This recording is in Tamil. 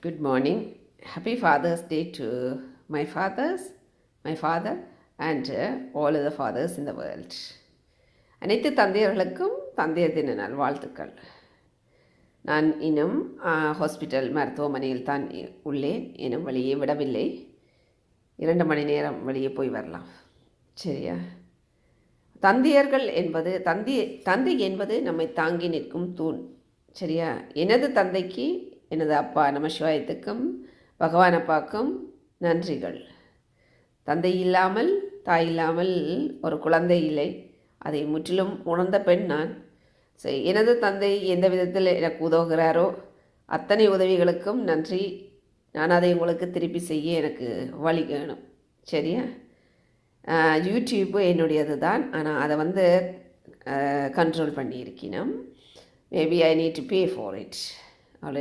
Good morning. Happy Father's Day to my father, and all other fathers in the world. அனைத்து தந்தையர்களுக்கும் தந்தையர் தின நாள் வாழ்த்துக்கள். நான் இன்னும் ஹாஸ்பிட்டல் மருத்துவமனையில் தான் உள்ளேன். இன்னும் வெளியே விடவில்லை. 2 மணி நேரம் வெளியே போய் வரலாம். சரியா? தந்தையர்கள் என்பது தந்தை என்பது நம்மை தாங்கி நிற்கும் தூண். சரியா? எனது தந்தைக்கு, எனது அப்பா நமசிவாயத்துக்கும் பகவான் அப்பாவுக்கும் நன்றிகள். தந்தை இல்லாமல் தாய் இல்லாமல் ஒரு குழந்தை இல்லை. அதை முற்றிலும் உணர்ந்த பெண் நான். எனது தந்தை எந்த விதத்தில் எனக்கு உதவுகிறாரோ அத்தனை உதவிகளுக்கும் நன்றி. நான் அதை உங்களுக்கு திருப்பி செய்ய எனக்கு வழி வேணும். சரியா? யூடியூப்பு என்னுடையது தான், ஆனால் அதை கண்ட்ரோல் பண்ணியிருக்கணும். Maybe I need to pay for it.